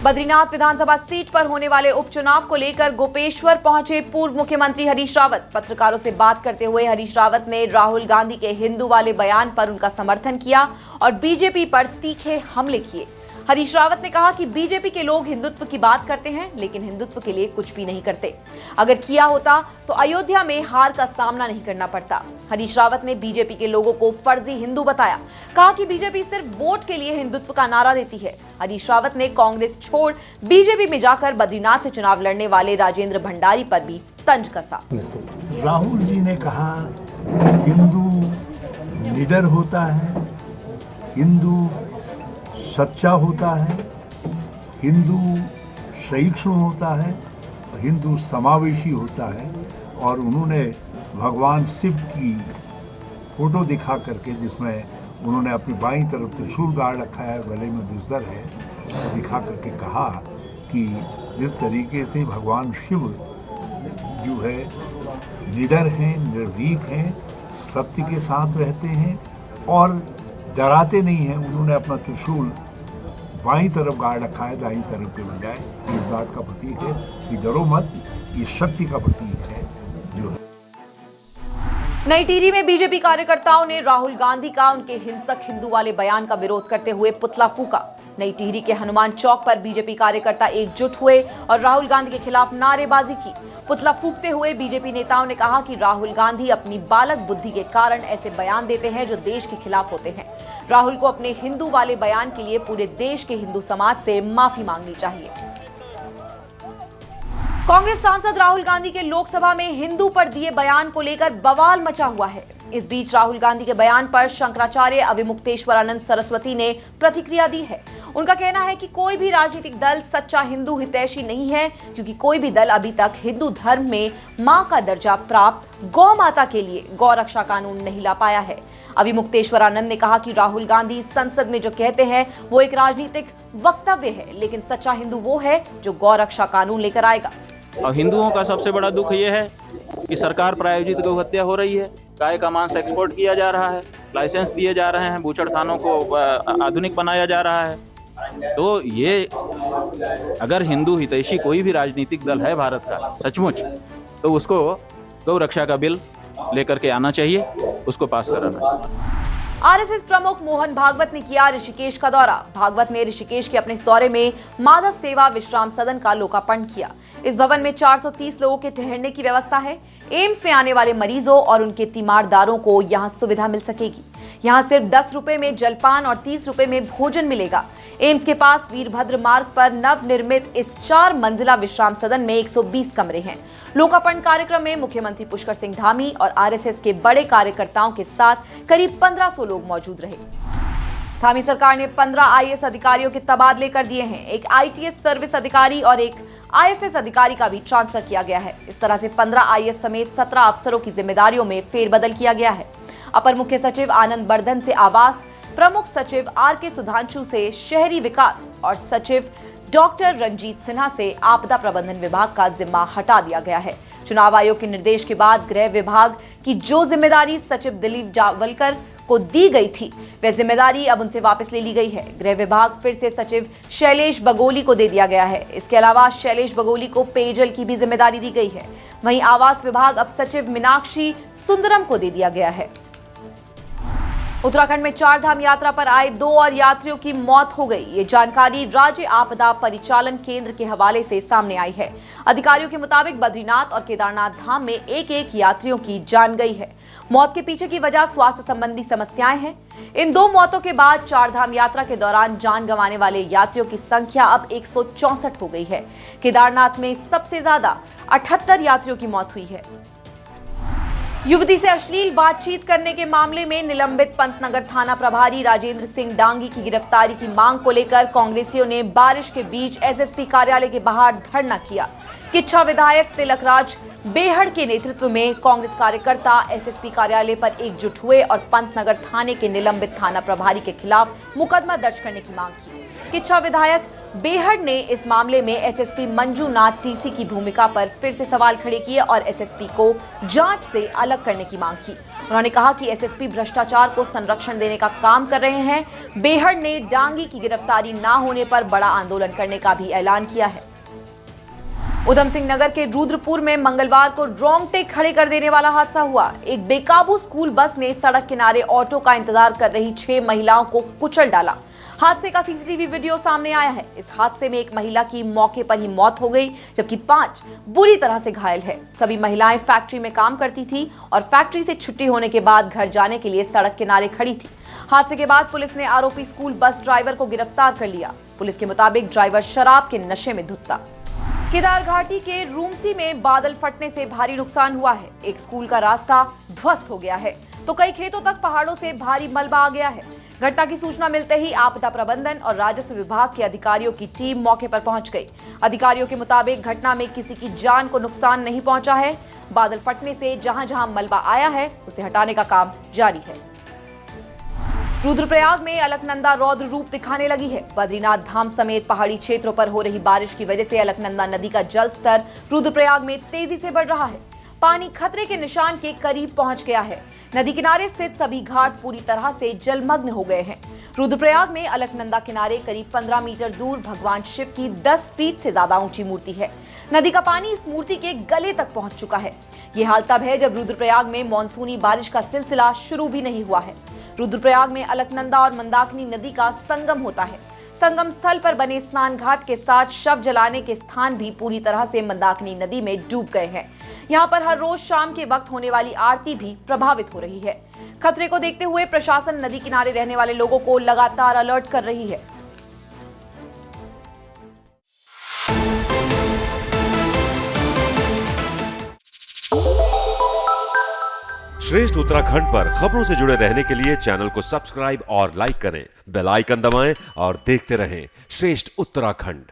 बद्रीनाथ विधानसभा seat पर होने वाले उपचुनाव को लेकर गोपेश्वर पहुंचे पूर्व मुख्यमंत्री हरीश रावत। पत्रकारों से बात करते हुए हरीश रावत ने राहुल गांधी के हिंदू वाले बयान पर उनका समर्थन किया और बीजेपी पर तीखे हमले किए। हरीश रावत ने कहा कि बीजेपी के लोग हिंदुत्व की बात करते हैं लेकिन हिंदुत्व के लिए कुछ भी नहीं करते। अगर किया होता तो अयोध्या में हार का सामना नहीं करना पड़ता। हरीश रावत ने बीजेपी के लोगों को फर्जी हिंदू बताया। कहा कि बीजेपी सिर्फ वोट के लिए हिंदुत्व का नारा देती है। हरीश रावत ने कांग्रेस छोड़ बीजेपी में जाकर बद्रीनाथ से चुनाव लड़ने वाले राजेंद्र भंडारी पर भी तंज कसा। राहुल जी ने कहा हिंदू निडर होता है, हिंदू सच्चा होता है, हिंदू सहिष्णु होता है, हिंदू समावेशी होता है। और उन्होंने भगवान शिव की फोटो दिखा करके, जिसमें उन्होंने अपनी बाईं तरफ त्रिशूल गाड़ रखा है, गले में दुस्तर है, तो दिखा करके कहा कि जिस तरीके से भगवान शिव जो है निडर हैं, निर्भीक हैं, सत्य के साथ रहते हैं और डराते नहीं हैं, उन्होंने अपना त्रिशूल बाईं तरफ गाड़ रखा है, दाईं तरफ के बजाय। इस बात का प्रतीक है कि डरो मत, ये शक्ति का प्रतीक है जो है। नई टिहरी में बीजेपी कार्यकर्ताओं ने राहुल गांधी का उनके हिंसक हिंदू वाले बयान का विरोध करते हुए पुतला फूका। नई टिहरी के हनुमान चौक पर बीजेपी कार्यकर्ता एकजुट हुए और राहुल गांधी के खिलाफ नारेबाजी की। पुतला फूंकते हुए बीजेपी नेताओं ने कहा कि राहुल गांधी अपनी बालक बुद्धि के कारण ऐसे बयान देते हैं जो देश के खिलाफ होते हैं। राहुल को अपने हिंदू वाले बयान के लिए पूरे देश के हिंदू समाज से माफी मांगनी चाहिए। कांग्रेस सांसद राहुल गांधी के लोकसभा में हिंदू पर दिए बयान को लेकर बवाल मचा हुआ है। इस बीच राहुल गांधी के बयान पर शंकराचार्य अविमुक्तेश्वरानंद सरस्वती ने प्रतिक्रिया दी है। उनका कहना है कि कोई भी राजनीतिक दल सच्चा हिंदू हितैषी नहीं है, क्योंकि कोई भी दल अभी तक हिंदू धर्म में मां का दर्जा प्राप्त गौ माता के लिए गौ रक्षा कानून नहीं ला पाया है। अविमुक्तेश्वरानंद ने कहा कि राहुल गांधी संसद में जो कहते हैं वो एक राजनीतिक वक्तव्य है, लेकिन सच्चा हिंदू वो है जो गौ रक्षा कानून लेकर आएगा। और हिंदुओं का सबसे बड़ा दुख ये है कि सरकार प्रायोजित गौ हत्या हो रही है, गाय का मांस एक्सपोर्ट किया जा रहा है, लाइसेंस दिए जा रहे हैं, बूचड़खानों को आधुनिक बनाया जा रहा है। तो ये अगर हिंदू हितैषी कोई भी राजनीतिक दल है भारत का सचमुच, तो उसको गौ रक्षा का बिल लेकर के आना चाहिए, उसको पास कराना चाहिए। आरएसएस प्रमुख मोहन भागवत ने किया ऋषिकेश का दौरा। भागवत ने ऋषिकेश के अपने इस दौरे में माधव सेवा विश्राम सदन का लोकार्पण किया। इस भवन में 430 लोगों के ठहरने की व्यवस्था है। एम्स में आने वाले मरीजों और उनके तीमारदारों को यहां सुविधा मिल सकेगी। यहां सिर्फ 10 रुपए में जलपान और 30 रुपए में भोजन मिलेगा। एम्स के पास वीरभद्र मार्ग पर नवनिर्मित इस 4 मंजिला विश्राम सदन में 120 कमरे हैं। लोकार्पण कार्यक्रम में मुख्यमंत्री पुष्कर सिंह धामी और आरएसएस के बड़े कार्यकर्ताओं के साथ करीब 1500 लोग मौजूद रहे। धामी सरकार ने 15 आईएएस अधिकारियों के तबादले कर दिए हैं। एक आईटीएस सर्विस अधिकारी और एक आईएफएस अधिकारी का भी ट्रांसफर किया गया है। इस तरह से 15 आईएएस समेत 17 अफसरों की जिम्मेदारियों में फेरबदल किया गया है। अपर मुख्य सचिव आनंद बर्धन से आवास, प्रमुख सचिव आरके सुधांशु से शहरी विकास और सचिव डॉक्टर रंजीत सिन्हा से आपदा प्रबंधन विभाग का जिम्मा हटा दिया गया है। चुनाव आयोग के निर्देश के बाद गृह विभाग की जो जिम्मेदारी सचिव दिलीप जावलकर को दी गई थी, वह जिम्मेदारी अब उनसे वापस ले ली गई है। गृह विभाग फिर से सचिव शैलेश बगोली को दे दिया गया है। इसके अलावा शैलेश बगोली को पेयजल की भी जिम्मेदारी दी गई है। वहीं आवास विभाग अब सचिव मीनाक्षी सुंदरम को दे दिया गया है। उत्तराखंड में 4 धाम यात्रा पर आए 2 और यात्रियों की मौत हो गई। ये जानकारी राज्य आपदा परिचालन केंद्र के हवाले से सामने आई है। अधिकारियों के मुताबिक बद्रीनाथ और केदारनाथ धाम में एक यात्रियों की जान गई है। मौत के पीछे की वजह स्वास्थ्य संबंधी समस्याएं हैं। इन 2 मौतों के बाद 4 धाम यात्रा के दौरान जान गंवाने वाले यात्रियों की संख्या अब 164 हो गई है। केदारनाथ में सबसे ज्यादा 78 यात्रियों की मौत हुई है। युवती से अश्लील बातचीत करने के मामले में निलंबित पंतनगर थाना प्रभारी राजेंद्र सिंह डांगी की गिरफ्तारी की मांग को लेकर कांग्रेसियों ने बारिश के बीच एसएसपी कार्यालय के बाहर धरना किया। किच्छा विधायक तिलकराज बेहड़ के नेतृत्व में कांग्रेस कार्यकर्ता एसएसपी कार्यालय पर एकजुट हुए और पंतनगर थाने के निलंबित थाना प्रभारी के खिलाफ मुकदमा दर्ज करने की मांग की। किच्छा विधायक बेहड़ ने इस मामले में एसएसपी मंजूनाथ टीसी की भूमिका पर फिर से सवाल खड़े किए और एसएसपी को जांच से अलग करने की मांग की। उन्होंने कहा कि एसएसपी भ्रष्टाचार को संरक्षण देने का काम कर रहे हैं। बेहड़ ने डांगी की गिरफ्तारी न होने पर बड़ा आंदोलन करने का भी ऐलान किया है। उधम सिंह नगर के रुद्रपुर में मंगलवार को रोंगटे खड़े कर देने वाला हादसा हुआ। एक बेकाबू स्कूल बस ने सड़क किनारे ऑटो का इंतजार कर रही 6 महिलाओं को कुचल डाला। हादसे का सीसीटीवी वीडियो सामने आया है। इस हादसे में एक महिला की मौके पर ही मौत हो गई, जबकि 5 बुरी तरह से घायल है। सभी महिलाएं फैक्ट्री में काम करती थी और फैक्ट्री से छुट्टी होने के बाद घर जाने के लिए सड़क किनारे खड़ी थी। हादसे के बाद पुलिस ने आरोपी स्कूल बस ड्राइवर को गिरफ्तार कर लिया। पुलिस के मुताबिक ड्राइवर शराब के नशे में धुत था। केदार घाटी के रूमसी में बादल फटने से भारी नुकसान हुआ है। एक स्कूल का रास्ता ध्वस्त हो गया है तो कई खेतों तक पहाड़ों से भारी मलबा आ गया है। घटना की सूचना मिलते ही आपदा प्रबंधन और राजस्व विभाग के अधिकारियों की टीम मौके पर पहुंच गई। अधिकारियों के मुताबिक घटना में किसी की जान को नुकसान नहीं पहुंचा है। बादल फटने से जहां जहां मलबा आया है उसे हटाने का काम जारी है। रुद्रप्रयाग में अलकनंदा रौद्र रूप दिखाने लगी है। बद्रीनाथ धाम समेत पहाड़ी क्षेत्रों पर हो रही बारिश की वजह से अलकनंदा नदी का जल स्तर रुद्रप्रयाग में तेजी से बढ़ रहा है। पानी खतरे के निशान के करीब पहुंच गया है। नदी किनारे स्थित सभी घाट पूरी तरह से जलमग्न हो गए हैं। रुद्रप्रयाग में अलकनंदा किनारे करीब 15 मीटर दूर भगवान शिव की 10 फीट से ज्यादा ऊंची मूर्ति है। नदी का पानी इस मूर्ति के गले तक पहुंच चुका है। ये हाल तब है जब रुद्रप्रयाग में मानसूनी बारिश का सिलसिला शुरू भी नहीं हुआ है। रुद्रप्रयाग में अलकनंदा और मंदाकिनी नदी का संगम होता है। संगम स्थल पर बने स्नान घाट के साथ शव जलाने के स्थान भी पूरी तरह से मंदाकिनी नदी में डूब गए हैं। यहाँ पर हर रोज शाम के वक्त होने वाली आरती भी प्रभावित हो रही है। खतरे को देखते हुए प्रशासन नदी किनारे रहने वाले लोगों को लगातार अलर्ट कर रही है। श्रेष्ठ उत्तराखंड पर खबरों से जुड़े रहने के लिए चैनल को सब्सक्राइब और लाइक करें, बेल आइकन दबाएं और देखते रहें श्रेष्ठ उत्तराखंड।